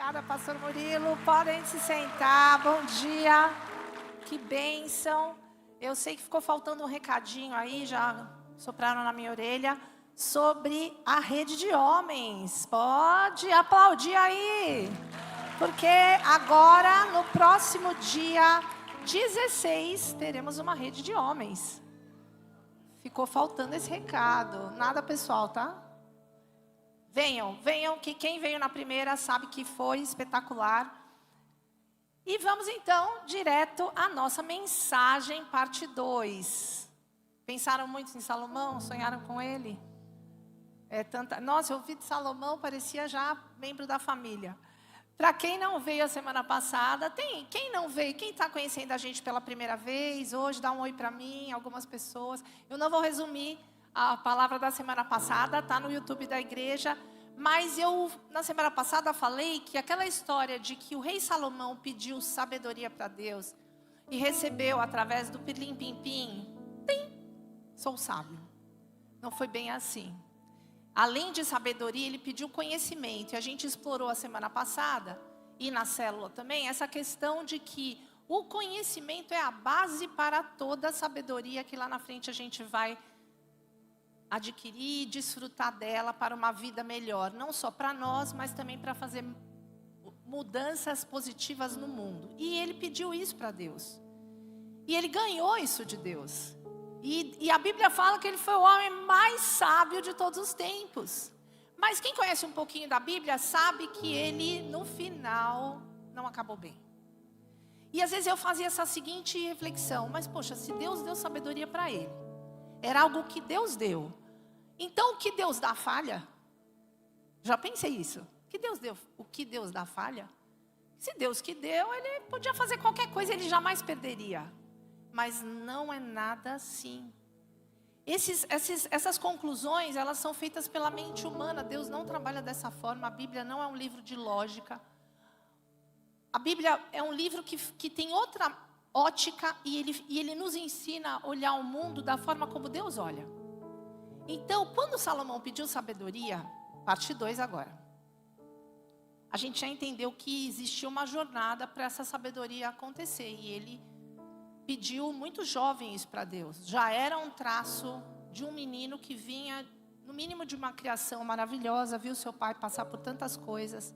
Obrigada, pastor Murilo. Podem se sentar. Bom dia. Que bênção. Eu sei que ficou faltando um recadinho aí, já sopraram na minha orelha, sobre a rede de homens. Pode aplaudir aí. Porque agora, no próximo dia 16, teremos uma rede de homens. Ficou faltando esse recado. Nada pessoal, tá? Venham, que quem veio na primeira sabe que foi espetacular. E vamos então direto à nossa mensagem, parte 2. Pensaram muito em Salomão? Sonharam com ele? Nossa, eu ouvi de Salomão, parecia já membro da família. Para quem não veio a semana passada, quem não veio, quem está conhecendo a gente pela primeira vez, hoje dá um oi para mim, algumas pessoas. Eu não vou resumir a palavra da semana passada, está no YouTube da igreja. Mas eu, na semana passada, falei que aquela história de que o rei Salomão pediu sabedoria para Deus e recebeu através do pirlim-pim-pim, sou sábio. Não foi bem assim. Além de sabedoria, ele pediu conhecimento. E a gente explorou a semana passada, e na célula também, essa questão de que o conhecimento é a base para toda a sabedoria que lá na frente a gente vai adquirir e desfrutar dela para uma vida melhor. Não só para nós, mas também para fazer mudanças positivas no mundo. E ele pediu isso para Deus. E ele ganhou isso de Deus. E a Bíblia fala que ele foi o homem mais sábio de todos os tempos. Mas quem conhece um pouquinho da Bíblia sabe que ele, no final, não acabou bem. E às vezes eu fazia essa seguinte reflexão: mas poxa, se Deus deu sabedoria para ele, era algo que Deus deu. Então o que Deus dá falha? Já pensei isso. O que Deus dá falha? Se Deus que deu, ele podia fazer qualquer coisa, ele jamais perderia. Mas não é nada assim. Essas conclusões, elas são feitas pela mente humana. Deus não trabalha dessa forma. A Bíblia não é um livro de lógica. A Bíblia é um livro que tem outra ótica e ele nos ensina a olhar o mundo da forma como Deus olha. Então, quando Salomão pediu sabedoria, parte 2 agora, a gente já entendeu que existia uma jornada para essa sabedoria acontecer. E ele pediu muito jovem isso para Deus. Já era um traço de um menino que vinha, no mínimo, de uma criação maravilhosa, viu seu pai passar por tantas coisas.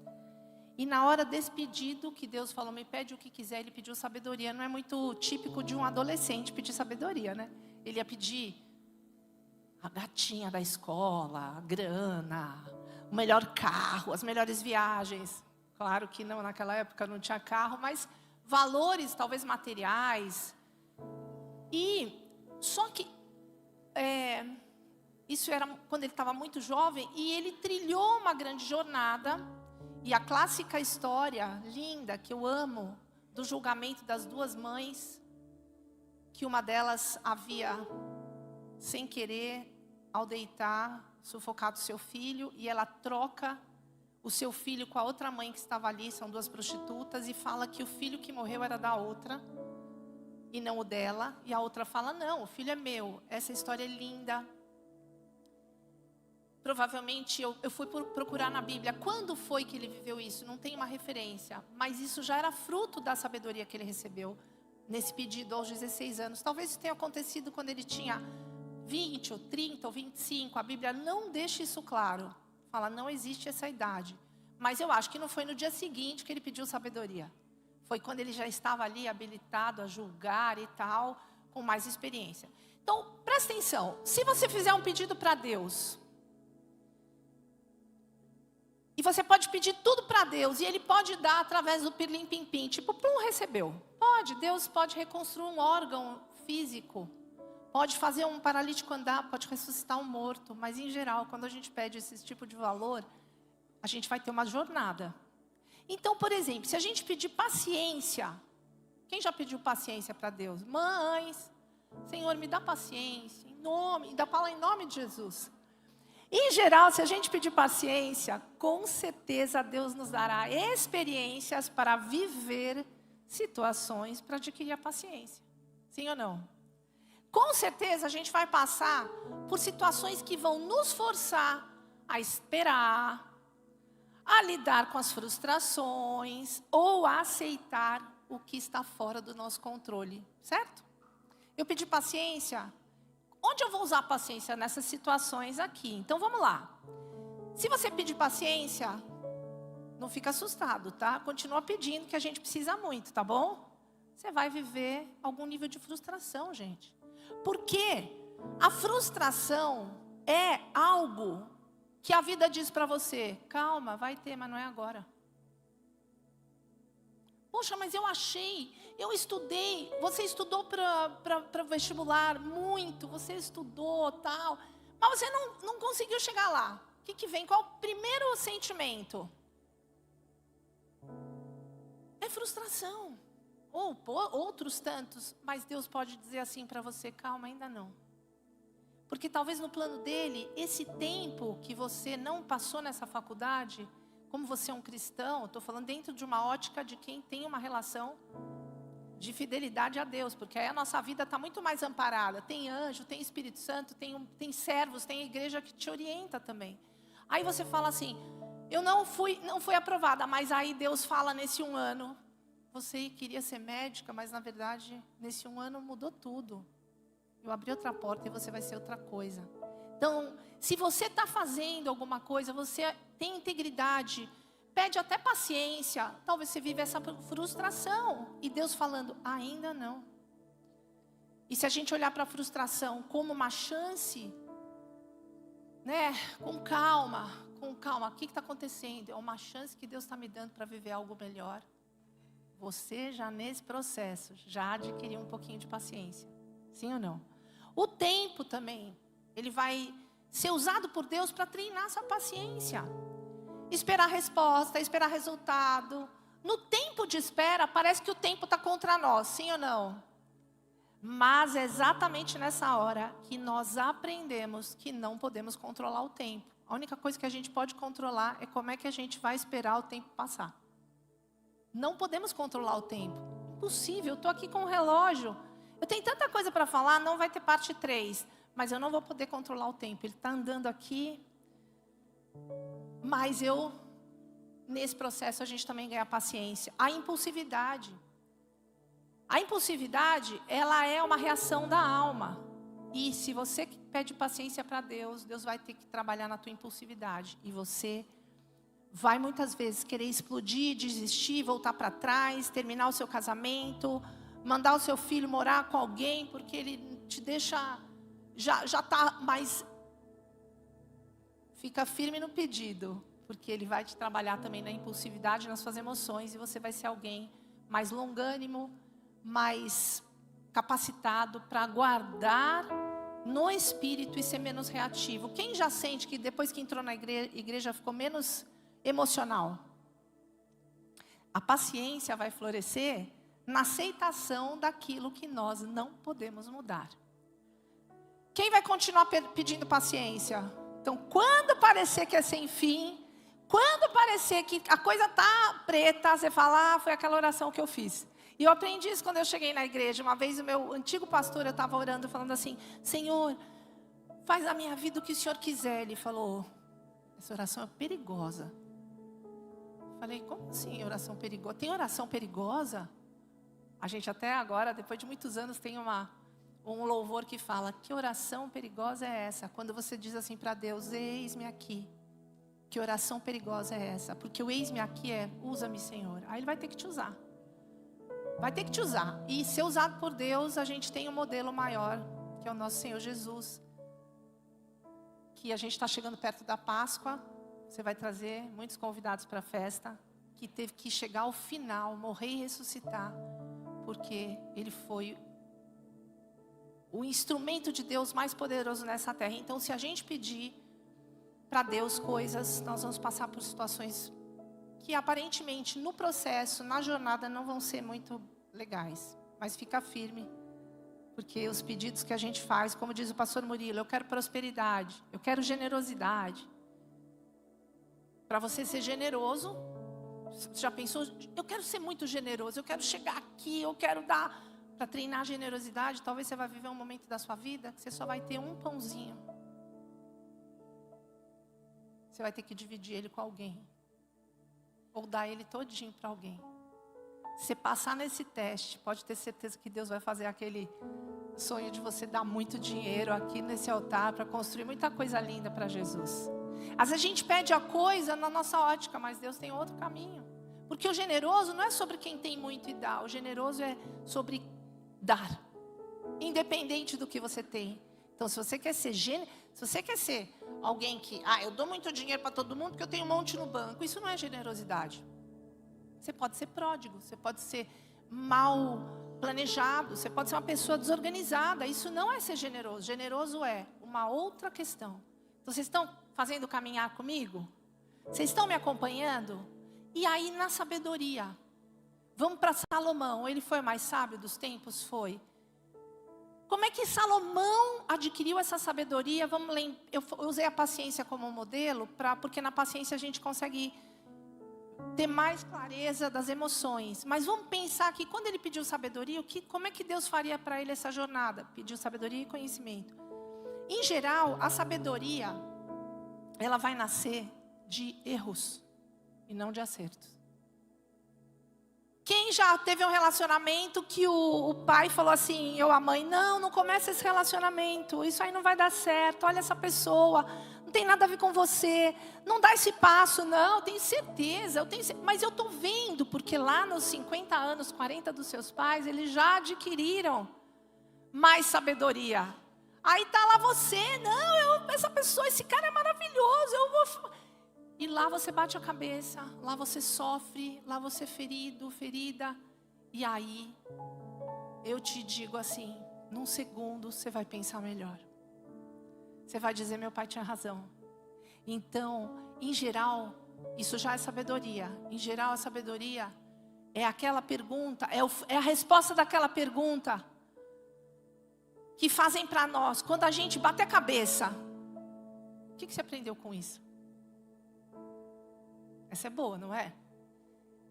E na hora desse pedido, que Deus falou, me pede o que quiser, ele pediu sabedoria. Não é muito típico de um adolescente pedir sabedoria, né? Ele ia pedir a gatinha da escola, a grana, o melhor carro, as melhores viagens. Claro que não, naquela época não tinha carro, mas valores talvez materiais. E só que isso era quando ele estava muito jovem, e ele trilhou uma grande jornada. E a clássica história linda, que eu amo, do julgamento das duas mães, que uma delas havia, sem querer, ao deitar, sufocado seu filho, e ela troca o seu filho com a outra mãe que estava ali, são duas prostitutas, e fala que o filho que morreu era da outra, e não o dela, e a outra fala, não, o filho é meu. Essa história é linda. Provavelmente eu fui procurar na Bíblia, quando foi que ele viveu isso? Não tem uma referência, mas isso já era fruto da sabedoria que ele recebeu, nesse pedido aos 16 anos. Talvez isso tenha acontecido quando ele tinha 20, ou 30, ou 25, a Bíblia não deixa isso claro. Fala, não existe essa idade. Mas eu acho que não foi no dia seguinte que ele pediu sabedoria. Foi quando ele já estava ali habilitado a julgar e tal, com mais experiência. Então, presta atenção. Se você fizer um pedido para Deus, e você pode pedir tudo para Deus, e Ele pode dar através do pirlim-pim-pim, tipo, recebeu. Pode, Deus pode reconstruir um órgão físico, pode fazer um paralítico andar, pode ressuscitar um morto. Mas, em geral, quando a gente pede esse tipo de valor, a gente vai ter uma jornada. Então, por exemplo, se a gente pedir paciência, quem já pediu paciência para Deus? Mães, Senhor, me dá paciência, ainda fala em nome de Jesus. Em geral, se a gente pedir paciência, com certeza Deus nos dará experiências para viver situações para adquirir a paciência. Sim ou não? Com certeza a gente vai passar por situações que vão nos forçar a esperar, a lidar com as frustrações ou a aceitar o que está fora do nosso controle, certo? Eu pedi paciência. Onde eu vou usar paciência? Nessas situações aqui. Então vamos lá. Se você pedir paciência, não fica assustado, tá? Continua pedindo, que a gente precisa muito, tá bom? Você vai viver algum nível de frustração, gente. Porque a frustração é algo que a vida diz para você: calma, vai ter, mas não é agora. Poxa, mas eu estudei, você estudou para vestibular muito, você estudou tal, mas você não conseguiu chegar lá. O que vem? Qual o primeiro sentimento? É frustração. Ou outros tantos, mas Deus pode dizer assim para você: calma, ainda não. Porque talvez no plano dele, esse tempo que você não passou nessa faculdade, como você é um cristão, estou falando dentro de uma ótica de quem tem uma relação de fidelidade a Deus, porque aí a nossa vida está muito mais amparada. Tem anjo, tem Espírito Santo, tem servos, tem igreja que te orienta também. Aí você fala assim: eu não fui aprovada, mas aí Deus fala nesse 1 ano, você queria ser médica, mas na verdade nesse 1 ano mudou tudo. Eu abri outra porta e você vai ser outra coisa. Então, se você está fazendo alguma coisa, você tem integridade, pede até paciência, talvez você vive essa frustração. E Deus falando: ainda não. E se a gente olhar para a frustração como uma chance, né? Com calma. O que está acontecendo? É uma chance que Deus está me dando para viver algo melhor. Você já nesse processo, já adquiriu um pouquinho de paciência. Sim ou não? O tempo também, ele vai ser usado por Deus para treinar essa paciência. Esperar resposta, esperar resultado. No tempo de espera, parece que o tempo está contra nós, sim ou não? Mas é exatamente nessa hora que nós aprendemos que não podemos controlar o tempo. A única coisa que a gente pode controlar é como é que a gente vai esperar o tempo passar. Não podemos controlar o tempo. Impossível, eu estou aqui com o relógio. Eu tenho tanta coisa para falar, não vai ter parte 3. Mas eu não vou poder controlar o tempo. Ele está andando aqui. Mas nesse processo, a gente também ganha paciência. A impulsividade. A impulsividade, ela é uma reação da alma. E se você pede paciência para Deus, Deus vai ter que trabalhar na tua impulsividade. E você vai muitas vezes querer explodir, desistir, voltar para trás, terminar o seu casamento, mandar o seu filho morar com alguém, porque ele te deixa, já está mais... Fica firme no pedido, porque ele vai te trabalhar também na impulsividade, nas suas emoções, e você vai ser alguém mais longânimo, mais capacitado para guardar no espírito e ser menos reativo. Quem já sente que depois que entrou na igreja ficou menos emocional? A paciência vai florescer na aceitação daquilo que nós não podemos mudar. Quem vai continuar pedindo paciência? Então, quando parecer que é sem fim, quando parecer que a coisa está preta, você fala: foi aquela oração que eu fiz. E eu aprendi isso quando eu cheguei na igreja. Uma vez o meu antigo pastor, eu estava orando, falando assim: Senhor, faz a minha vida o que o Senhor quiser. Ele falou: essa oração é perigosa. Eu falei: como assim oração perigosa? Tem oração perigosa? A gente até agora, depois de muitos anos, tem um louvor que fala: que oração perigosa é essa? Quando você diz assim para Deus: eis-me aqui. Que oração perigosa é essa? Porque o eis-me aqui é: usa-me, Senhor. Aí Ele vai ter que te usar. Vai ter que te usar. E ser usado por Deus, a gente tem um modelo maior, que é o nosso Senhor Jesus. Que a gente está chegando perto da Páscoa. Você vai trazer muitos convidados para a festa. Que teve que chegar ao final, morrer e ressuscitar. Porque Ele foi o instrumento de Deus mais poderoso nessa terra. Então, se a gente pedir para Deus coisas, nós vamos passar por situações que aparentemente no processo, na jornada, não vão ser muito legais. Mas fica firme, porque os pedidos que a gente faz, como diz o pastor Murilo: eu quero prosperidade, eu quero generosidade. Para você ser generoso, você já pensou? Eu quero ser muito generoso, eu quero chegar aqui, eu quero dar... Para treinar a generosidade, talvez você vai viver um momento da sua vida que você só vai ter um pãozinho. Você vai ter que dividir ele com alguém. ou dar ele todinho para alguém. Se passar nesse teste, pode ter certeza que Deus vai fazer aquele sonho de você dar muito dinheiro aqui nesse altar para construir muita coisa linda para Jesus. Às vezes a gente pede a coisa na nossa ótica, mas Deus tem outro caminho. Porque o generoso não é sobre quem tem muito e dá. O generoso é sobre dar, independente do que você tem. Então, se você quer ser alguém que, eu dou muito dinheiro para todo mundo porque eu tenho um monte no banco, isso não é generosidade. Você pode ser pródigo, você pode ser mal planejado, você pode ser uma pessoa desorganizada. Isso não é ser generoso. Generoso é uma outra questão. Então, vocês estão fazendo caminhar comigo? Vocês estão me acompanhando? E aí, na sabedoria, vamos para Salomão. Ele foi o mais sábio dos tempos? Foi. Como é que Salomão adquiriu essa sabedoria? Eu usei a paciência como modelo, porque na paciência a gente consegue ter mais clareza das emoções. Mas vamos pensar que quando ele pediu sabedoria, como é que Deus faria para ele essa jornada? Pediu sabedoria e conhecimento. Em geral, a sabedoria, ela vai nascer de erros e não de acertos. Quem já teve um relacionamento que o pai falou assim, ou a mãe, não começa esse relacionamento, isso aí não vai dar certo, olha essa pessoa, não tem nada a ver com você, não dá esse passo, não, eu tenho certeza, mas eu estou vendo, porque lá nos 50 anos, 40 dos seus pais, eles já adquiriram mais sabedoria. Aí está lá você, essa pessoa, esse cara é maravilhoso, eu vou... E lá você bate a cabeça, lá você sofre, lá você é ferido, ferida. E aí, eu te digo assim, num segundo você vai pensar melhor. Você vai dizer, meu pai tinha razão. Então, em geral, isso já é sabedoria. Em geral, a sabedoria é aquela pergunta, é a resposta daquela pergunta que fazem para nós. Quando a gente bate a cabeça, o que você aprendeu com isso? Essa é boa, não é?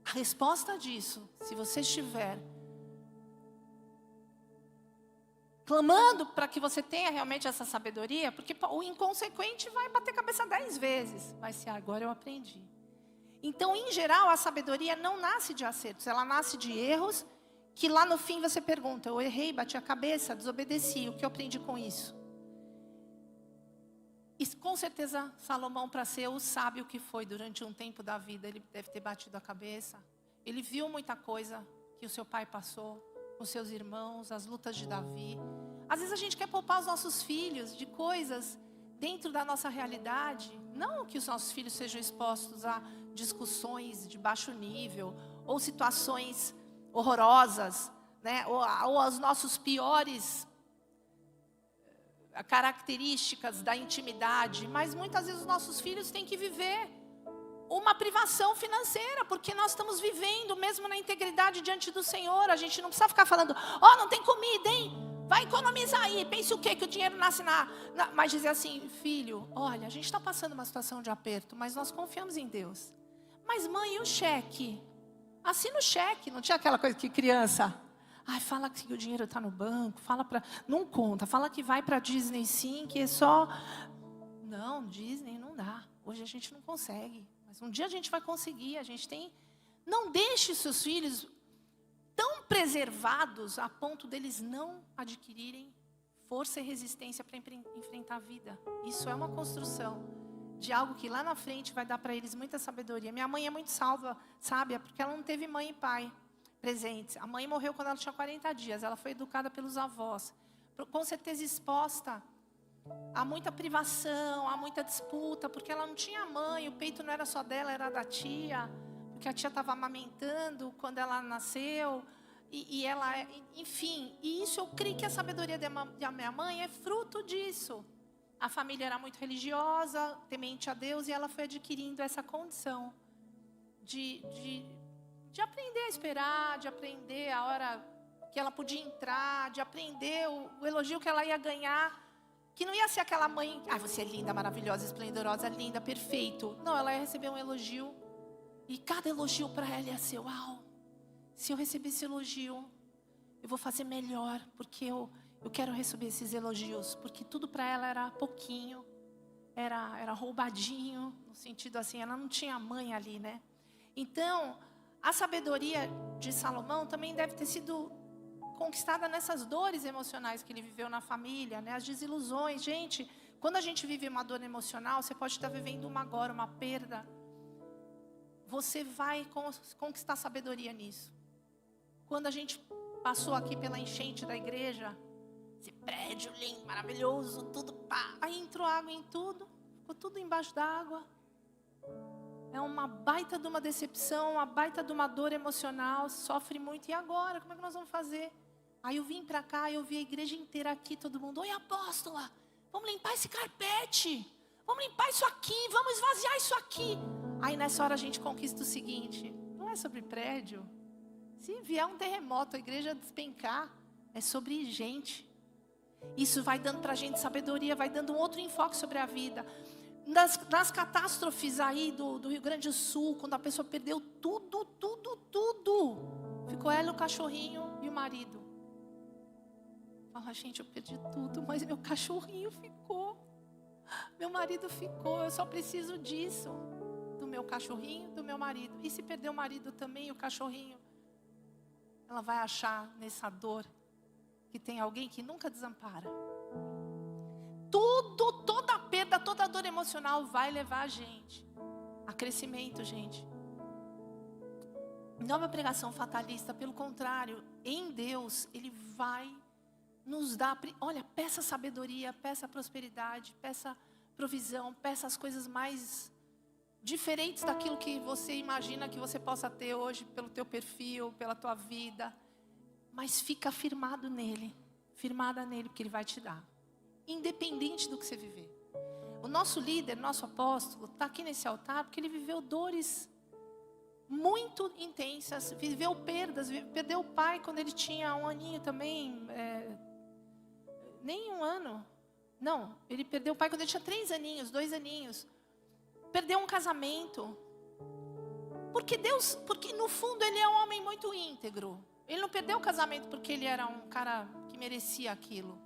A resposta disso, se você estiver clamando para que você tenha realmente essa sabedoria, porque o inconsequente vai bater cabeça 10 vezes. Vai ser, agora eu aprendi. Então, em geral, a sabedoria não nasce de acertos, ela nasce de erros, que lá no fim você pergunta, eu errei, bati a cabeça, desobedeci, o que eu aprendi com isso? E com certeza Salomão, para ser o sábio que foi durante um tempo da vida, ele deve ter batido a cabeça. Ele viu muita coisa que o seu pai passou, com seus irmãos, as lutas de Davi. Às vezes a gente quer poupar os nossos filhos de coisas dentro da nossa realidade. Não que os nossos filhos sejam expostos a discussões de baixo nível, ou situações horrorosas, né? ou aos nossos piores características da intimidade, mas muitas vezes os nossos filhos têm que viver uma privação financeira, porque nós estamos vivendo mesmo na integridade diante do Senhor. A gente não precisa ficar falando, não tem comida, hein? Vai economizar aí, pense o quê? Que o dinheiro nasce mas dizer assim, filho, olha, a gente está passando uma situação de aperto, mas nós confiamos em Deus. Mas mãe, e o cheque? Assina o cheque, não tinha aquela coisa que criança... fala que o dinheiro está no banco, não conta, fala que vai para Disney sim, que é só... Não, Disney não dá, hoje a gente não consegue, mas um dia a gente vai conseguir, Não deixe seus filhos tão preservados a ponto deles não adquirirem força e resistência para enfrentar a vida. Isso é uma construção de algo que lá na frente vai dar para eles muita sabedoria. Minha mãe é muito sábia, porque ela não teve mãe e pai presentes. A mãe morreu quando ela tinha 40 dias. Ela foi educada pelos avós. Com certeza exposta a muita privação, a muita disputa, porque ela não tinha mãe, o peito não era só dela, era da tia, porque a tia estava amamentando quando ela nasceu, e ela, enfim. E isso eu creio que a sabedoria da minha mãe é fruto disso. A família era muito religiosa, temente a Deus, e ela foi adquirindo essa condição de aprender a esperar, de aprender a hora que ela podia entrar, de aprender o elogio que ela ia ganhar, que não ia ser aquela mãe, você é linda, maravilhosa, esplendorosa, linda, perfeito. Não, ela ia receber um elogio, e cada elogio para ela ia ser, uau, se eu receber esse elogio, eu vou fazer melhor, porque eu quero receber esses elogios, porque tudo para ela era pouquinho, era roubadinho, no sentido assim, ela não tinha mãe ali, né? Então, a sabedoria de Salomão também deve ter sido conquistada nessas dores emocionais que ele viveu na família, né? As desilusões. Gente, quando a gente vive uma dor emocional, você pode estar vivendo uma agora, uma perda. Você vai conquistar sabedoria nisso. Quando a gente passou aqui pela enchente da igreja, esse prédio lindo, maravilhoso, tudo pá. Aí entrou água em tudo, ficou tudo embaixo d'água. É uma baita de uma decepção, uma baita de uma dor emocional, sofre muito. E agora, como é que nós vamos fazer? Aí eu vim para cá, eu vi a igreja inteira aqui, todo mundo, oi apóstola, vamos limpar esse carpete, vamos limpar isso aqui, vamos esvaziar isso aqui. Aí nessa hora a gente conquista o seguinte, não é sobre prédio. Se vier um terremoto, a igreja despencar, é sobre gente. Isso vai dando para a gente sabedoria, vai dando um outro enfoque sobre a vida. Nas catástrofes aí do Rio Grande do Sul, quando a pessoa perdeu tudo, ficou ela, o cachorrinho e o marido. Fala, gente, eu perdi tudo, mas meu cachorrinho ficou. Meu marido ficou, eu só preciso disso. Do meu cachorrinho, do meu marido. E se perder o marido também e o cachorrinho? Ela vai achar nessa dor que tem alguém que nunca desampara. Toda perda, toda dor emocional vai levar a gente a crescimento, gente. Não é uma pregação fatalista, pelo contrário, em Deus, Ele vai nos dar, olha, peça sabedoria, peça prosperidade, peça provisão, peça as coisas mais diferentes daquilo que você imagina que você possa ter hoje, pelo teu perfil, pela tua vida. Mas fica firmado nele, firmada nele, porque Ele vai te dar. Independente do que você viver. O nosso líder, nosso apóstolo, está aqui nesse altar porque ele viveu dores muito intensas, viveu perdas, perdeu o pai quando ele tinha 1 aninho também, nem 1 ano, não, ele perdeu o pai quando ele tinha 3 aninhos, 2 aninhos, perdeu um casamento, porque no fundo ele é um homem muito íntegro, ele não perdeu o casamento porque ele era um cara que merecia aquilo,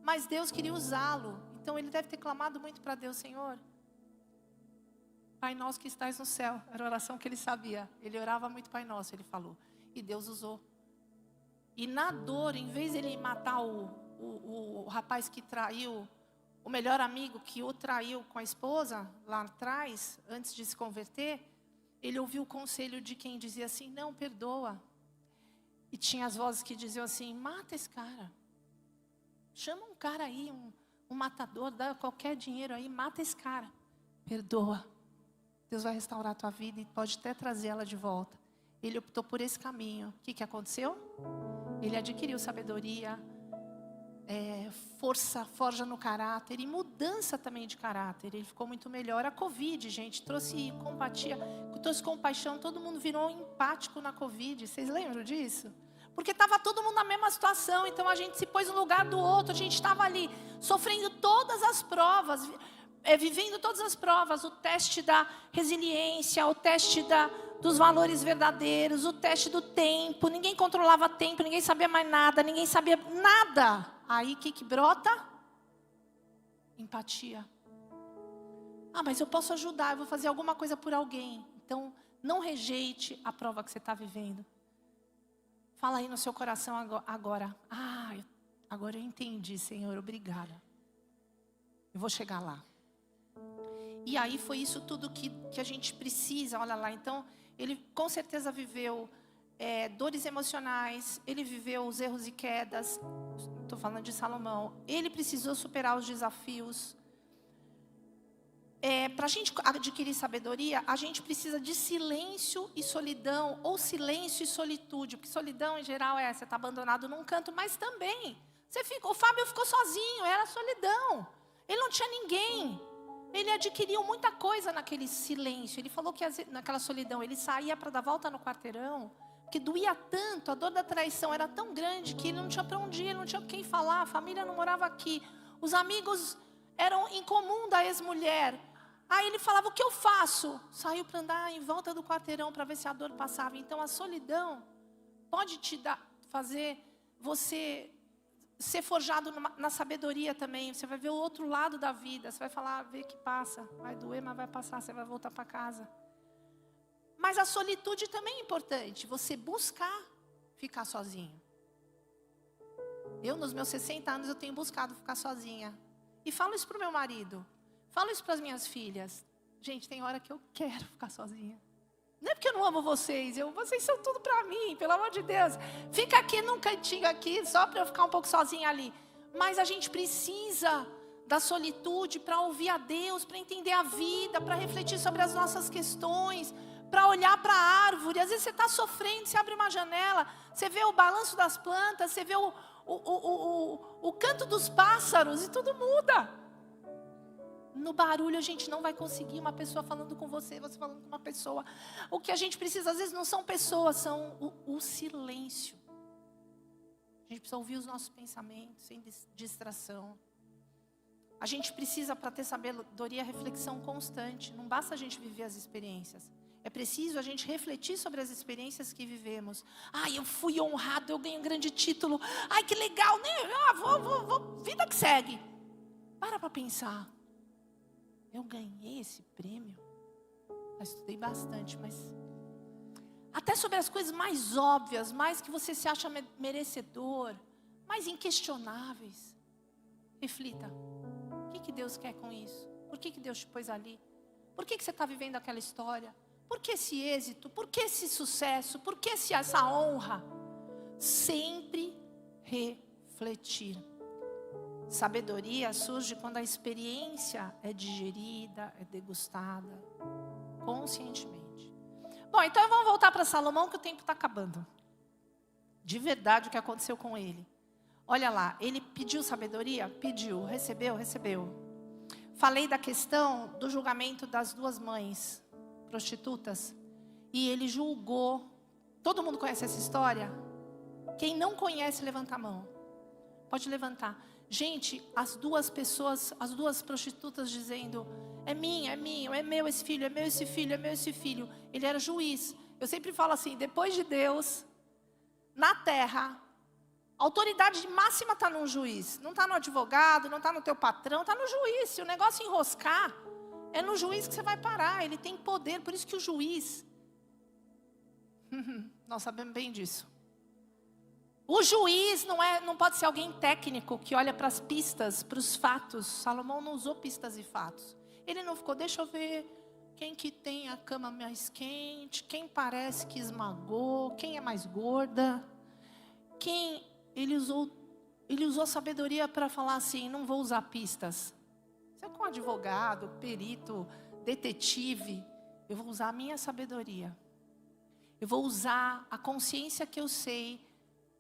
mas Deus queria usá-lo. Então ele deve ter clamado muito para Deus, Senhor, Pai nosso que estás no céu. Era a oração que ele sabia. Ele orava muito Pai nosso, ele falou. E Deus usou. E na dor, em vez de ele matar o rapaz que traiu, o melhor amigo que o traiu com a esposa, lá atrás, antes de se converter, ele ouviu o conselho de quem dizia assim, não, perdoa. E tinha as vozes que diziam assim, mata esse cara. Chama um cara aí, um matador, dá qualquer dinheiro aí, mata esse cara. Perdoa. Deus vai restaurar a tua vida e pode até trazer ela de volta. Ele optou por esse caminho. O que aconteceu? Ele adquiriu sabedoria, forja no caráter e mudança também de caráter. Ele ficou muito melhor. A Covid, gente, trouxe compatia, trouxe compaixão. Todo mundo virou empático na Covid. Vocês lembram disso? Porque estava todo mundo na mesma situação, então a gente se pôs no lugar do outro, a gente estava ali, sofrendo todas as provas, vivendo todas as provas, o teste da resiliência, o teste dos valores verdadeiros, o teste do tempo, ninguém controlava tempo, ninguém sabia mais nada, ninguém sabia nada. Aí o que brota? Empatia. Ah, mas eu posso ajudar, eu vou fazer alguma coisa por alguém. Então, não rejeite a prova que você está vivendo. Fala aí no seu coração agora. Agora eu entendi, Senhor, obrigada. Eu vou chegar lá. E aí foi isso tudo que a gente precisa, olha lá. Então, ele com certeza viveu dores emocionais, ele viveu os erros e quedas. Estou falando de Salomão. Ele precisou superar os desafios. Para a gente adquirir sabedoria, a gente precisa de silêncio e solidão, ou silêncio e solitude, porque solidão em geral você está abandonado num canto, mas também, o Fábio ficou sozinho, era solidão, ele não tinha ninguém, ele adquiriu muita coisa naquele silêncio, ele falou que naquela solidão, ele saía para dar volta no quarteirão, porque doía tanto, a dor da traição era tão grande, que ele não tinha para onde ir, ele não tinha com quem falar, a família não morava aqui, os amigos eram em comum da ex-mulher. Aí ele falava, o que eu faço? Saiu para andar em volta do quarteirão para ver se a dor passava. Então a solidão pode fazer você ser forjado na sabedoria também. Você vai ver o outro lado da vida. Você vai falar, ver que passa. Vai doer, mas vai passar. Você vai voltar para casa. Mas a solitude também é importante, você buscar ficar sozinho. Eu, nos meus 60 anos, eu tenho buscado ficar sozinha. E falo isso para o meu marido, falo isso para as minhas filhas. Gente, tem hora que eu quero ficar sozinha. Não é porque eu não amo vocês, vocês são tudo para mim, pelo amor de Deus. Fica aqui num cantinho aqui, só para eu ficar um pouco sozinha ali. Mas a gente precisa da solitude para ouvir a Deus, para entender a vida, para refletir sobre as nossas questões, para olhar para a árvore. Às vezes você está sofrendo, você abre uma janela, você vê o balanço das plantas, você vê o canto dos pássaros e tudo muda. No barulho a gente não vai conseguir, uma pessoa falando com você, você falando com uma pessoa. O que a gente precisa às vezes não são pessoas, são o silêncio. A gente precisa ouvir os nossos pensamentos sem distração. A gente precisa, para ter sabedoria, reflexão constante. Não basta a gente viver as experiências. É preciso a gente refletir sobre as experiências que vivemos. Ai, eu fui honrado, eu ganhei um grande título. Ai, que legal, né? Vou, vida que segue. Para pensar. Eu ganhei esse prêmio. Eu estudei bastante, mas... Até sobre as coisas mais óbvias, mais que você se acha merecedor, mais inquestionáveis. Reflita. O que Deus quer com isso? Por que Deus te pôs ali? Por que você está vivendo aquela história? Por que esse êxito? Por que esse sucesso? Por que essa honra? Sempre refletir. Sabedoria surge quando a experiência é digerida, é degustada, conscientemente. Bom, então vamos voltar para Salomão, que o tempo está acabando. De verdade, o que aconteceu com ele. Olha lá, ele pediu sabedoria? Pediu. Recebeu? Recebeu. Falei da questão do julgamento das duas mães prostitutas. E ele julgou. Todo mundo conhece essa história? Quem não conhece, levanta a mão. Pode levantar. Gente, as duas pessoas, as duas prostitutas dizendo: é minha, é meu esse filho, é meu esse filho, é meu esse filho. Ele era juiz. Eu sempre falo assim, depois de Deus, na terra, a autoridade máxima está no juiz. Não está no advogado, não está no teu patrão, está no juiz. Se o negócio enroscar, é no juiz que você vai parar. Ele tem poder, por isso que o juiz... Nós sabemos bem disso. O juiz não pode ser alguém técnico que olha para as pistas, para os fatos. Salomão não usou pistas e fatos. Ele não ficou, deixa eu ver quem que tem a cama mais quente, quem parece que esmagou, quem é mais gorda. Ele usou sabedoria para falar assim, não vou usar pistas. Você é com advogado, perito, detetive. Eu vou usar a minha sabedoria. Eu vou usar a consciência que eu sei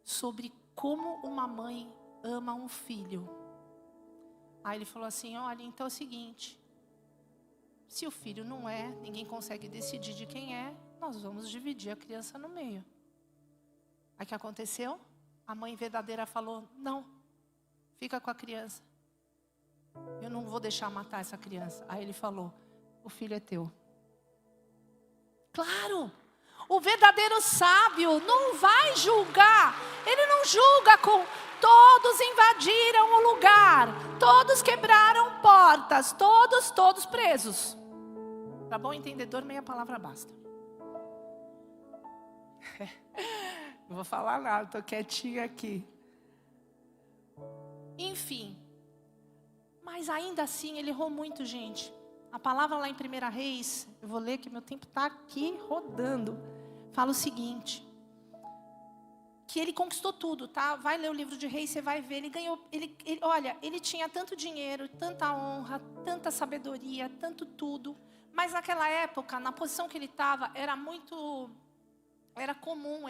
sobre como uma mãe ama um filho. Aí ele falou assim, olha, então é o seguinte, se o filho não é, ninguém consegue decidir de quem é, nós vamos dividir a criança no meio. Aí o que aconteceu? A mãe verdadeira falou, não, fica com a criança. Eu não vou deixar matar essa criança. Aí ele falou, o filho é teu. Claro! O verdadeiro sábio não vai julgar. Ele não julga com todos invadiram o lugar. Todos quebraram portas. Todos presos. Para bom entendedor, meia palavra basta. Não vou falar nada, estou quietinha aqui. Enfim. Mas ainda assim ele errou muito, gente. A palavra lá em 1 Reis, eu vou ler que meu tempo está aqui rodando. Fala o seguinte, que ele conquistou tudo, tá? Vai ler o livro de Reis, você vai ver, ele ganhou, olha, ele tinha tanto dinheiro, tanta honra, tanta sabedoria, tanto tudo, mas naquela época, na posição que ele estava, era comum,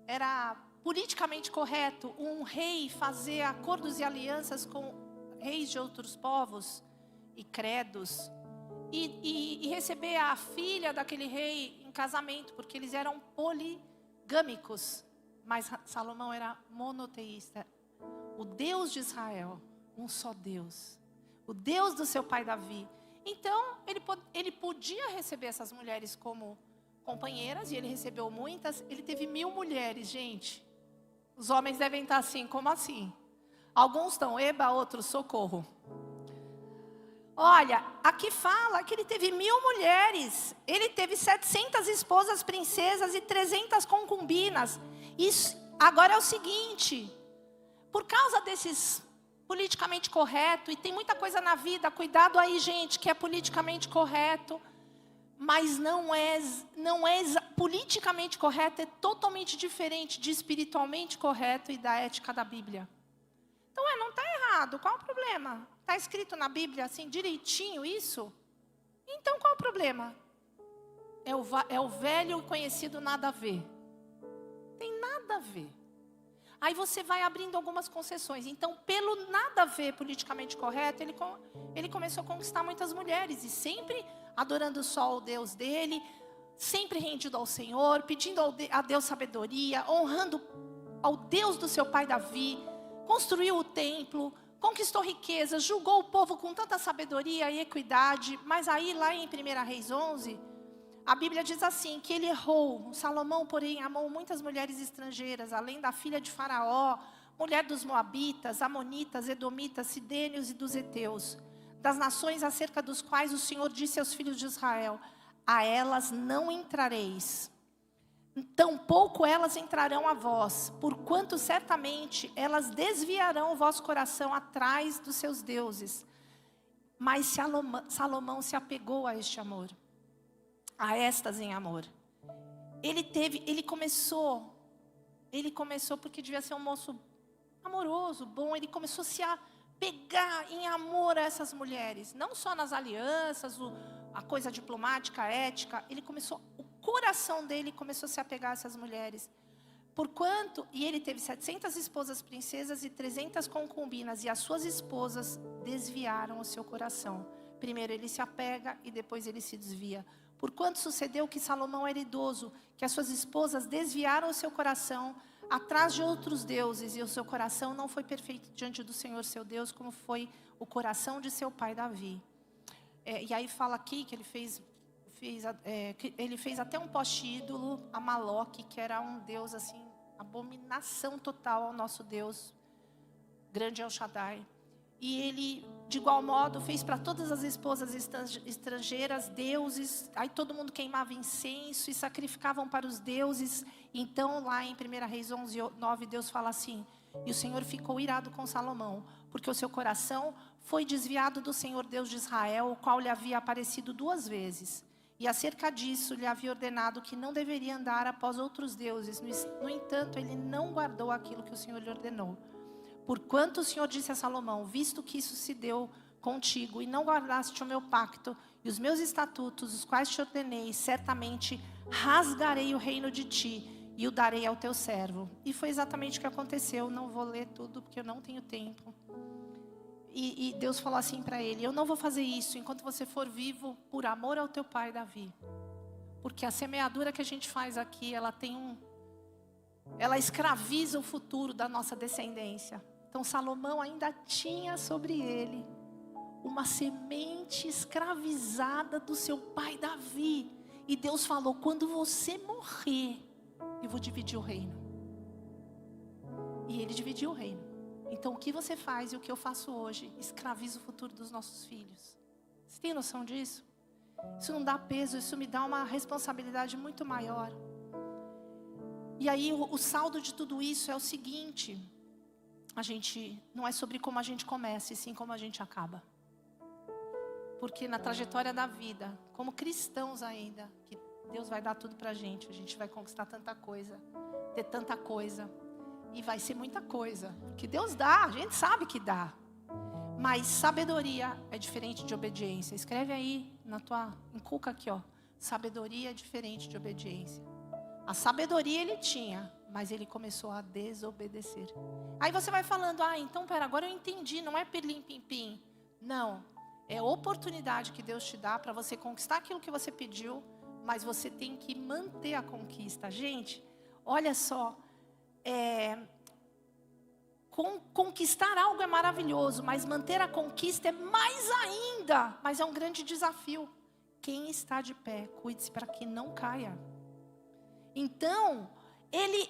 era politicamente correto um rei fazer acordos e alianças com reis de outros povos e credos, e receber a filha daquele rei em casamento, porque eles eram poligâmicos. Mas Salomão era monoteísta. O Deus de Israel, um só Deus. O Deus do seu pai Davi. Então, ele podia receber essas mulheres como companheiras, e ele recebeu muitas. Ele teve 1000 mulheres, gente. Os homens devem estar assim, como assim? Alguns estão, eba, outros, socorro. Olha, aqui fala que ele teve 1000 mulheres. Ele teve 700 esposas princesas e 300 concubinas. Isso, agora é o seguinte, por causa desses politicamente correto, e tem muita coisa na vida, cuidado aí, gente, que é politicamente correto, mas não é politicamente correto, é totalmente diferente de espiritualmente correto e da ética da Bíblia. Então, não está errado, qual o problema? Está escrito na Bíblia assim, direitinho isso? Então, qual o problema? É o velho e conhecido nada a ver. Tem nada a ver. Aí você vai abrindo algumas concessões. Então, pelo nada a ver politicamente correto, ele começou a conquistar muitas mulheres. E sempre adorando só o Deus dele, sempre rendido ao Senhor, pedindo a Deus sabedoria, honrando ao Deus do seu pai Davi, construiu o templo, conquistou riquezas, julgou o povo com tanta sabedoria e equidade. Mas aí, lá em 1 Reis 11... a Bíblia diz assim, que ele errou. Salomão, porém, amou muitas mulheres estrangeiras, além da filha de Faraó, mulher dos Moabitas, Amonitas, Edomitas, Sidênios e dos Heteus, das nações acerca dos quais o Senhor disse aos filhos de Israel, a elas não entrareis, tampouco elas entrarão a vós, porquanto certamente elas desviarão o vosso coração atrás dos seus deuses. Mas Salomão se apegou a este amor, a estas em amor. Ele começou porque devia ser um moço amoroso, bom. Ele começou a se apegar em amor a essas mulheres, não só nas alianças, a coisa diplomática, ética. O coração dele começou a se apegar a essas mulheres. E ele teve 700 esposas princesas e 300 concubinas, e as suas esposas desviaram o seu coração. Primeiro ele se apega e depois ele se desvia. Porquanto sucedeu que Salomão era idoso, que as suas esposas desviaram o seu coração atrás de outros deuses, e o seu coração não foi perfeito diante do Senhor seu Deus, como foi o coração de seu pai Davi. E aí fala aqui que ele fez até um poste-ídolo a Maloque, que era um deus assim, abominação total ao nosso Deus, grande El Shaddai. E ele, de igual modo, fez para todas as esposas estrangeiras deuses. Aí todo mundo queimava incenso e sacrificavam para os deuses. Então, lá em 1 Reis 11, 9, Deus fala assim, e o Senhor ficou irado com Salomão, porque o seu coração foi desviado do Senhor Deus de Israel, o qual lhe havia aparecido 2 vezes. E acerca disso, lhe havia ordenado que não deveria andar após outros deuses. No entanto, ele não guardou aquilo que o Senhor lhe ordenou. Porquanto o Senhor disse a Salomão, visto que isso se deu contigo, e não guardaste o meu pacto, e os meus estatutos, os quais te ordenei, certamente rasgarei o reino de ti, e o darei ao teu servo. E foi exatamente o que aconteceu. Não vou ler tudo, porque eu não tenho tempo. E Deus falou assim para ele, eu não vou fazer isso enquanto você for vivo, por amor ao teu pai Davi. Porque a semeadura que a gente faz aqui, ela escraviza o futuro da nossa descendência. Então Salomão ainda tinha sobre ele uma semente escravizada do seu pai Davi. E Deus falou, quando você morrer, eu vou dividir o reino. E ele dividiu o reino. Então o que você faz e o que eu faço hoje, escraviza o futuro dos nossos filhos. Você tem noção disso? Isso não dá peso, isso me dá uma responsabilidade muito maior. E aí o saldo de tudo isso é o seguinte, não é sobre como a gente começa, e sim como a gente acaba. Porque na trajetória da vida, como cristãos ainda, que Deus vai dar tudo pra gente vai conquistar tanta coisa, ter tanta coisa, e vai ser muita coisa, que Deus dá, a gente sabe que dá. Mas sabedoria é diferente de obediência. Escreve aí, inculca aqui, sabedoria é diferente de obediência. A sabedoria ele tinha, mas ele começou a desobedecer. Aí você vai falando, então pera, agora eu entendi, não é pirlim-pim-pim. Não, é oportunidade que Deus te dá para você conquistar aquilo que você pediu, mas você tem que manter a conquista. Gente, olha só, conquistar algo é maravilhoso, mas manter a conquista é mais ainda, mas é um grande desafio. Quem está de pé, cuide-se para que não caia. Então, ele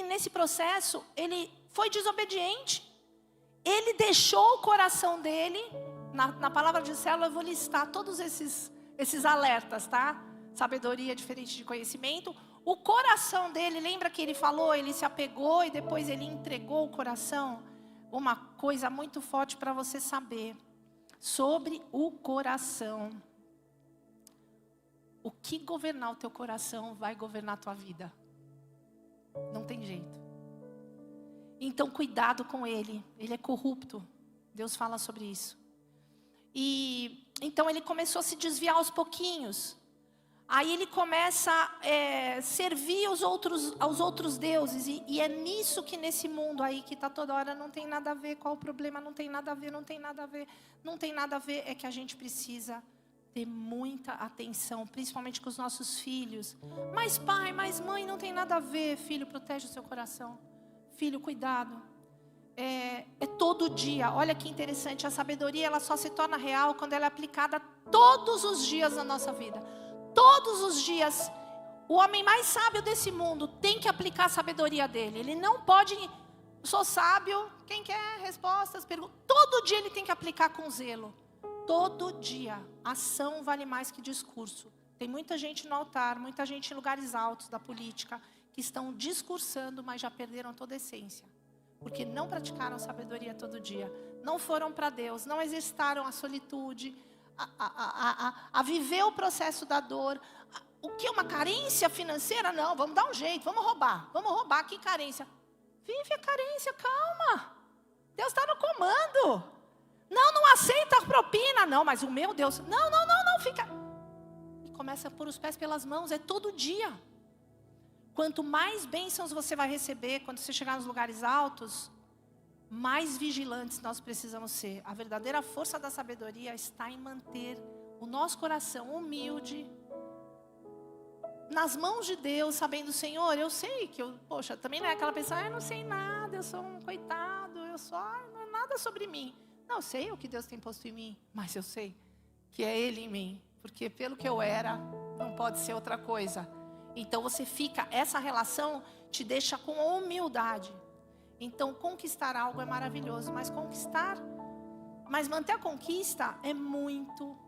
nesse processo, ele foi desobediente. Ele deixou o coração dele Na palavra de célula eu vou listar todos esses alertas, tá? Sabedoria diferente de conhecimento. O coração dele, lembra que ele falou, ele se apegou e depois ele entregou o coração? Uma coisa muito forte para você saber sobre o coração. O que governar o teu coração vai governar a tua vida. Não tem jeito. Então cuidado com ele. Ele é corrupto. Deus fala sobre isso. E então ele começou a se desviar aos pouquinhos. Aí ele começa a servir aos outros deuses. E é nisso que nesse mundo aí que está toda hora não tem nada a ver. Qual o problema? Não tem nada a ver, não tem nada a ver. Não tem nada a ver. É que a gente precisa ter muita atenção, principalmente com os nossos filhos. Mas pai, mas mãe, não tem nada a ver. Filho, protege o seu coração. Filho, cuidado. É todo dia. Olha que interessante. A sabedoria ela só se torna real quando ela é aplicada todos os dias na nossa vida. Todos os dias. O homem mais sábio desse mundo tem que aplicar a sabedoria dele. Ele não pode... Sou sábio. Quem quer respostas? Perguntas. Todo dia ele tem que aplicar com zelo. Todo dia. Ação vale mais que discurso. Tem muita gente no altar, muita gente em lugares altos da política, que estão discursando, mas já perderam toda a essência. Porque não praticaram sabedoria todo dia. Não foram para Deus, não exercitaram a solitude, a viver o processo da dor. O que? Uma carência financeira? Não, vamos dar um jeito, vamos roubar. Vamos roubar, que carência? Vive a carência, calma. Deus está no comando. Não aceita a propina. Não, mas o meu Deus, não, fica. E começa a pôr os pés pelas mãos, é todo dia. Quanto mais bênçãos você vai receber, quando você chegar nos lugares altos, mais vigilantes nós precisamos ser. A verdadeira força da sabedoria está em manter o nosso coração humilde, nas mãos de Deus, sabendo, Senhor, eu sei que poxa, também não é aquela pessoa, eu não sei nada, eu sou um coitado, não é nada sobre mim. Não, eu sei o que Deus tem posto em mim, mas eu sei que é Ele em mim, porque pelo que eu era, não pode ser outra coisa. Então você fica, essa relação te deixa com humildade. Então conquistar algo é maravilhoso, mas manter a conquista é muito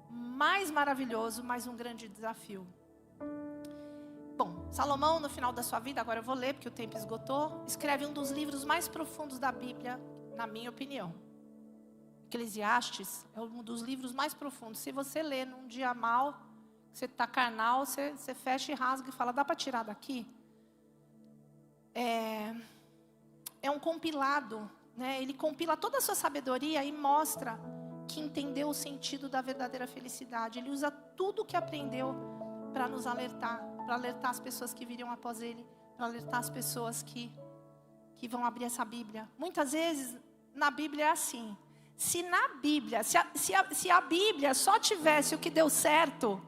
mais maravilhoso, mais um grande desafio. Bom, Salomão no final da sua vida, agora eu vou ler porque o tempo esgotou, escreve um dos livros mais profundos da Bíblia, na minha opinião. Eclesiastes é um dos livros mais profundos. Se você ler num dia mal, você está carnal, você fecha e rasga e fala, dá para tirar daqui? É um compilado, né? Ele compila toda a sua sabedoria e mostra que entendeu o sentido da verdadeira felicidade. Ele usa tudo o que aprendeu para nos alertar, para alertar as pessoas que viriam após ele, para alertar as pessoas que vão abrir essa Bíblia. Muitas vezes, na Bíblia é assim. Se na Bíblia, se a Bíblia só tivesse o que deu certo,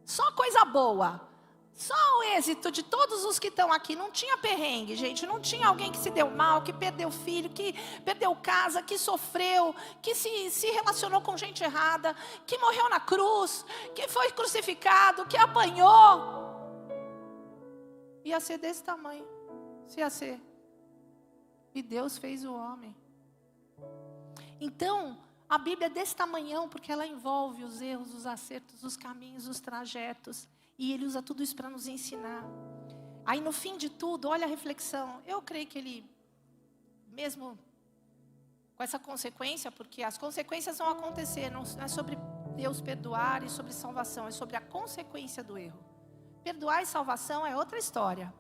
só coisa boa, só o êxito de todos os que estão aqui, não tinha perrengue, gente, não tinha alguém que se deu mal, que perdeu filho, que perdeu casa, que sofreu, que se relacionou com gente errada, que morreu na cruz, que foi crucificado, que apanhou. Ia ser desse tamanho, ia ser. E Deus fez o homem. Então, a Bíblia é desse tamanhão porque ela envolve os erros, os acertos, os caminhos, os trajetos. E Ele usa tudo isso para nos ensinar. Aí no fim de tudo, olha a reflexão. Eu creio que Ele, mesmo com essa consequência, porque as consequências vão acontecer, não é sobre Deus perdoar e sobre salvação, é sobre a consequência do erro. Perdoar e salvação é outra história.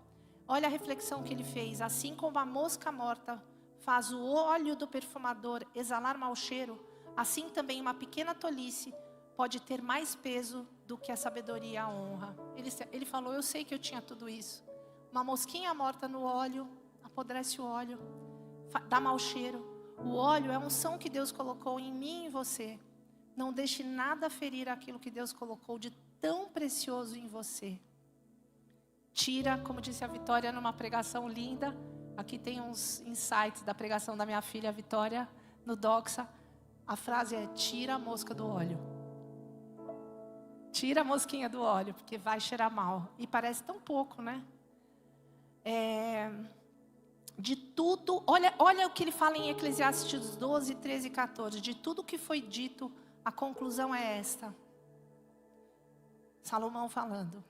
Olha a reflexão que Ele fez. Assim como a mosca morta faz o óleo do perfumador exalar mau cheiro, assim também uma pequena tolice pode ter mais peso do que a sabedoria e a honra. Ele falou, eu sei que eu tinha tudo isso. Uma mosquinha morta no óleo, apodrece o óleo, dá mau cheiro. O óleo é a unção que Deus colocou em mim e em você. Não deixe nada ferir aquilo que Deus colocou de tão precioso em você. Tira, como disse a Vitória numa pregação linda. Aqui tem uns insights da pregação da minha filha Vitória, no Doxa. A frase é, tira a mosca do óleo. Tira a mosquinha do óleo, porque vai cheirar mal. E parece tão pouco, né? De tudo, olha o que ele fala em Eclesiastes 12, 13 e 14. De tudo que foi dito, a conclusão é esta. Salomão falando.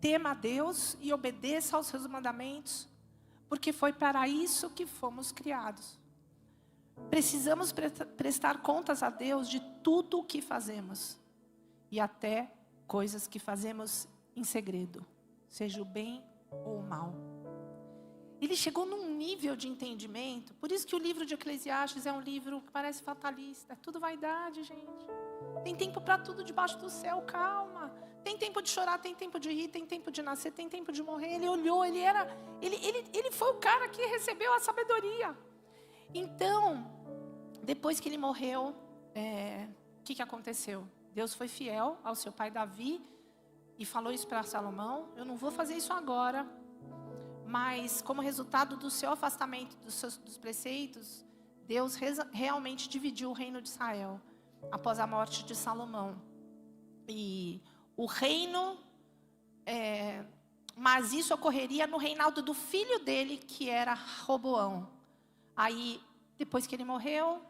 Tema a Deus e obedeça aos seus mandamentos, porque foi para isso que fomos criados. Precisamos prestar contas a Deus de tudo o que fazemos, e até coisas que fazemos em segredo, seja o bem ou o mal. Ele chegou num nível de entendimento, por isso que o livro de Eclesiastes é um livro que parece fatalista, é tudo vaidade, gente. Tem tempo para tudo debaixo do céu, calma. Tem tempo de chorar, tem tempo de rir, tem tempo de nascer, tem tempo de morrer. Ele olhou, ele foi o cara que recebeu a sabedoria. Então, depois que ele morreu, o que aconteceu? Deus foi fiel ao seu pai Davi e falou isso para Salomão: eu não vou fazer isso agora, mas como resultado do seu afastamento dos preceitos, Deus realmente dividiu o reino de Israel após a morte de Salomão. E o reino, mas isso ocorreria no reinado do filho dele, que era Roboão. Aí, depois que ele morreu,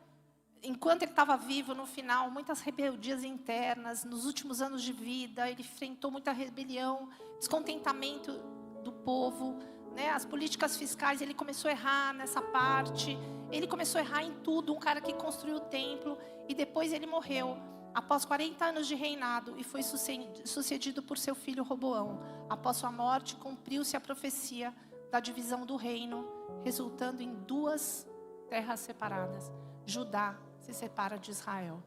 enquanto ele estava vivo, no final, muitas rebeldias internas, nos últimos anos de vida, ele enfrentou muita rebelião, descontentamento do povo, né? As políticas fiscais, ele começou a errar nessa parte, ele começou a errar em tudo, um cara que construiu o templo, e depois ele morreu, após 40 anos de reinado, e foi sucedido por seu filho Roboão. Após sua morte, cumpriu-se a profecia da divisão do reino, resultando em 2 terras separadas. Judá se separa de Israel.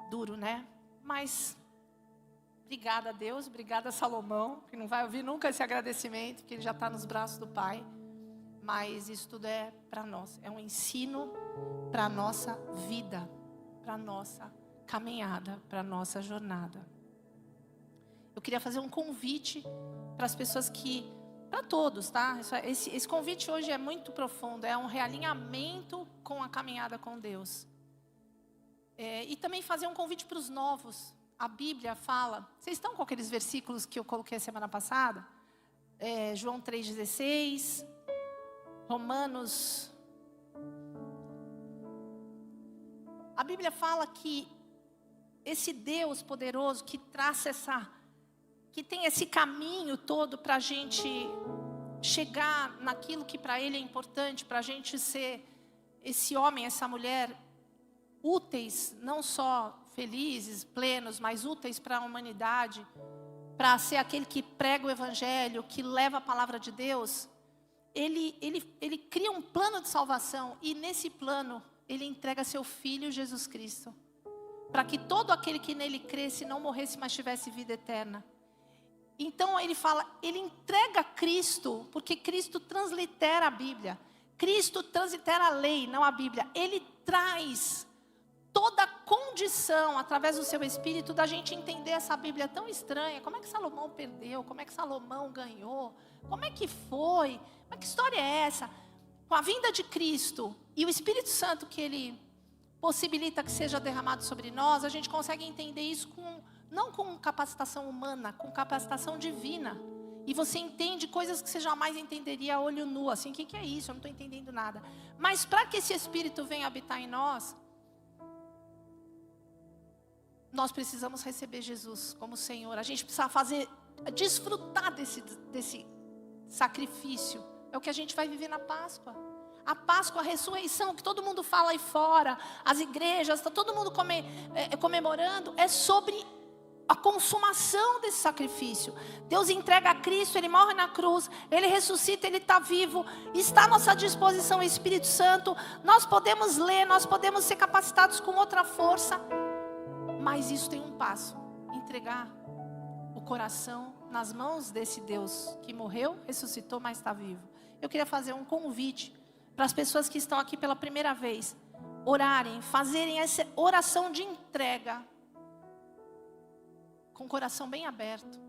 Duro, né? Mas obrigada a Deus, obrigada a Salomão, que não vai ouvir nunca esse agradecimento, que ele já está nos braços do Pai. Mas isso tudo é para nós, é um ensino para a nossa vida, para a nossa caminhada, para a nossa jornada. Eu queria fazer um convite para as pessoas para todos, tá? Esse convite hoje é muito profundo, é um realinhamento com a caminhada com Deus. E também fazer um convite para os novos. A Bíblia fala, vocês estão com aqueles versículos que eu coloquei a semana passada? João 3,16, Romanos. A Bíblia fala que esse Deus poderoso que traça que tem esse caminho todo para a gente chegar naquilo que para Ele é importante, para a gente ser esse homem, essa mulher úteis, não só felizes, plenos, mas úteis para a humanidade, para ser aquele que prega o Evangelho, que leva a palavra de Deus. Ele cria um plano de salvação, e nesse plano Ele entrega seu Filho Jesus Cristo, para que todo aquele que nele cresce não morresse, mas tivesse vida eterna. Então ele fala, ele entrega Cristo, porque Cristo translitera a Bíblia. Cristo translitera a lei, não a Bíblia. Ele traz toda a condição, através do seu Espírito, da gente entender essa Bíblia tão estranha. Como é que Salomão perdeu? Como é que Salomão ganhou? Como é que foi? Que história é essa? Com a vinda de Cristo e o Espírito Santo que Ele possibilita que seja derramado sobre nós, a gente consegue entender isso não com capacitação humana, com capacitação divina. E você entende coisas que você jamais entenderia a olho nu. Assim, o que é isso? Eu não estou entendendo nada. Mas para que esse Espírito venha habitar em nós, nós precisamos receber Jesus como Senhor. A gente precisa desfrutar desse sacrifício. É o que a gente vai viver na Páscoa. A Páscoa, a ressurreição, que todo mundo fala aí fora, as igrejas, está todo mundo comemorando, é sobre a consumação desse sacrifício. Deus entrega a Cristo, Ele morre na cruz, Ele ressuscita, Ele está vivo, está à nossa disposição o Espírito Santo. Nós podemos ler, nós podemos ser capacitados com outra força, mas isso tem um passo: entregar o coração nas mãos desse Deus que morreu, ressuscitou, mas está vivo. Eu queria fazer um convite para as pessoas que estão aqui pela primeira vez, orarem, fazerem essa oração de entrega, com o coração bem aberto,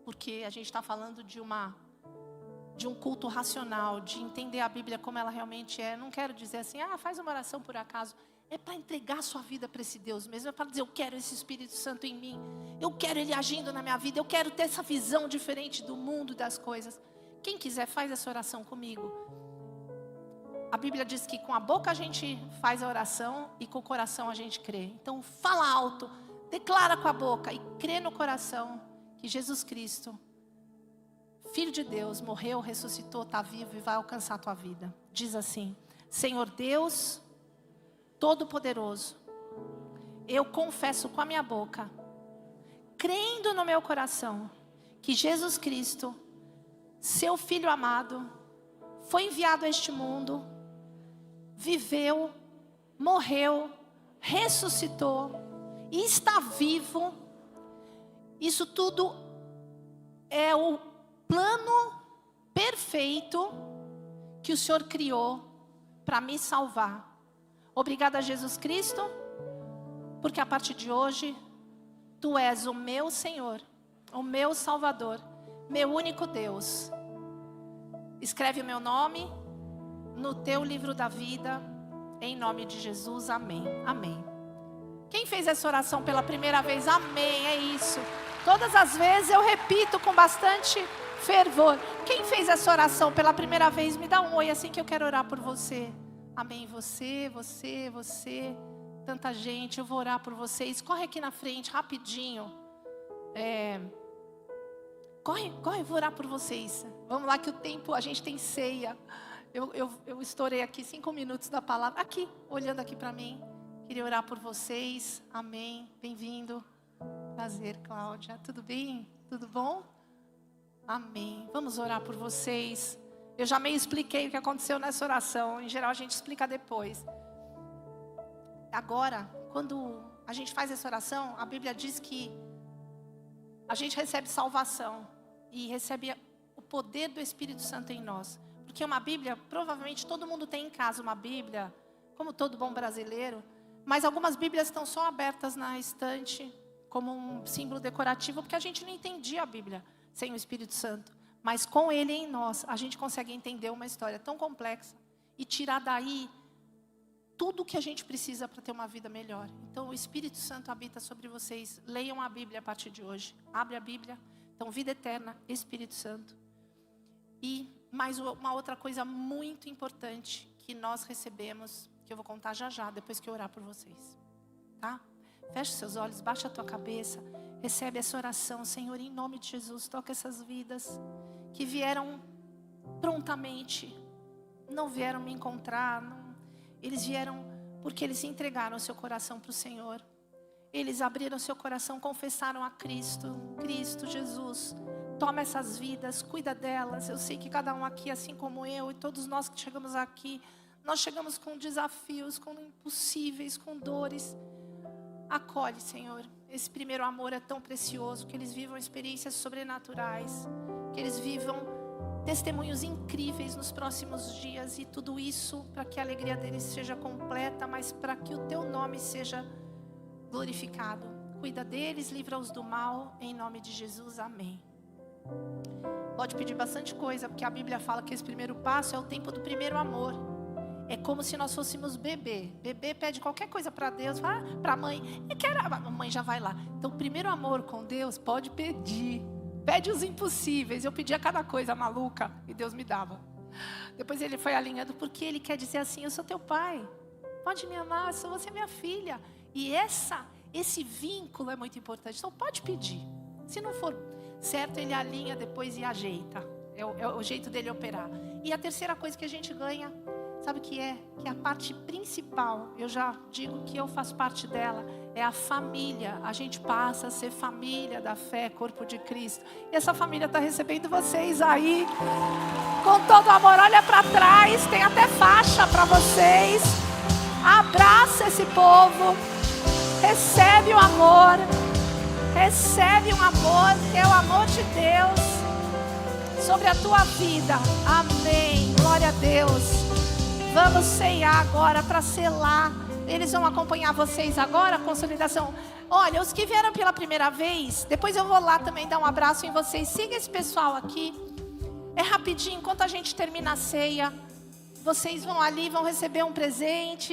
porque a gente está falando de um culto racional, de entender a Bíblia como ela realmente é. Não quero dizer assim, faz uma oração por acaso. É para entregar a sua vida para esse Deus mesmo. É para dizer, eu quero esse Espírito Santo em mim. Eu quero Ele agindo na minha vida. Eu quero ter essa visão diferente do mundo, das coisas. Quem quiser, faz essa oração comigo. A Bíblia diz que com a boca a gente faz a oração e com o coração a gente crê. Então fala alto, declara com a boca e crê no coração que Jesus Cristo, Filho de Deus, morreu, ressuscitou, está vivo e vai alcançar a tua vida. Diz assim: Senhor Deus Todo-Poderoso, eu confesso com a minha boca, crendo no meu coração, que Jesus Cristo, seu Filho amado, foi enviado a este mundo, viveu, morreu, ressuscitou e está vivo. Isso tudo é o plano perfeito que o Senhor criou para me salvar. Obrigada, Jesus Cristo, porque a partir de hoje, Tu és o meu Senhor, o meu Salvador, meu único Deus. Escreve o meu nome no Teu livro da vida, em nome de Jesus, amém. Amém. Quem fez essa oração pela primeira vez? Amém, é isso. Todas as vezes eu repito com bastante fervor. Quem fez essa oração pela primeira vez, me dá um oi assim que eu quero orar por você. Amém, você. Tanta gente, eu vou orar por vocês. Corre aqui na frente, rapidinho. Corre, vou orar por vocês. Vamos lá que o tempo, a gente tem ceia. Eu estourei aqui 5 minutos da palavra. Aqui, olhando aqui para mim. Queria orar por vocês. Amém, bem-vindo. Prazer, Cláudia. Tudo bem? Tudo bom? Amém. Vamos orar por vocês. Eu já meio expliquei o que aconteceu nessa oração. Em geral a gente explica depois. Agora, quando a gente faz essa oração, a Bíblia diz que a gente recebe salvação e recebe o poder do Espírito Santo em nós. Porque uma Bíblia, provavelmente todo mundo tem em casa uma Bíblia, como todo bom brasileiro, mas algumas Bíblias estão só abertas na estante, como um símbolo decorativo, porque a gente não entendia a Bíblia sem o Espírito Santo. Mas com Ele em nós, a gente consegue entender uma história tão complexa e tirar daí tudo o que a gente precisa para ter uma vida melhor. Então o Espírito Santo habita sobre vocês. Leiam a Bíblia a partir de hoje. Abre a Bíblia. Então, vida eterna, Espírito Santo. E mais uma outra coisa muito importante que nós recebemos, que eu vou contar já, depois que eu orar por vocês. Tá? Feche seus olhos, baixa a tua cabeça. Recebe essa oração. Senhor, em nome de Jesus, toca essas vidas que vieram prontamente. Não vieram me encontrar. Eles vieram porque eles entregaram seu coração para o Senhor. Eles abriram seu coração, confessaram a Cristo. Cristo, Jesus, toma essas vidas, cuida delas. Eu sei que cada um aqui, assim como eu e todos nós que chegamos aqui, nós chegamos com desafios, com impossíveis, com dores. Acolhe, Senhor. Esse primeiro amor é tão precioso, que eles vivam experiências sobrenaturais, que eles vivam testemunhos incríveis nos próximos dias, e tudo isso para que a alegria deles seja completa, mas para que o Teu nome seja glorificado. Cuida deles, livra-os do mal, em nome de Jesus, amém. Pode pedir bastante coisa, porque a Bíblia fala que esse primeiro passo é o tempo do primeiro amor. É como se nós fôssemos bebê. Bebê pede qualquer coisa para Deus, para a mãe. A mãe já vai lá. Então, o primeiro amor com Deus, pode pedir. Pede os impossíveis. Eu pedia cada coisa maluca e Deus me dava. Depois Ele foi alinhando, porque Ele quer dizer assim: eu sou teu pai. Pode me amar, você é minha filha. E esse vínculo é muito importante. Então, pode pedir. Se não for certo, Ele alinha depois e ajeita. É o jeito dele operar. E a terceira coisa que a gente ganha, sabe o que é? Que a parte principal, eu já digo que eu faço parte dela, é a família. A gente passa a ser família da fé, corpo de Cristo. E essa família está recebendo vocês aí, com todo amor. Olha para trás, tem até faixa para vocês. Abraça esse povo. Recebe o amor. Recebe um amor, que é o amor de Deus sobre a tua vida. Amém. Glória a Deus. Vamos ceiar agora para selar. Eles vão acompanhar vocês agora, a consolidação. Olha, os que vieram pela primeira vez, depois eu vou lá também dar um abraço em vocês. Siga esse pessoal aqui. É rapidinho, enquanto a gente termina a ceia, vocês vão ali, vão receber um presente.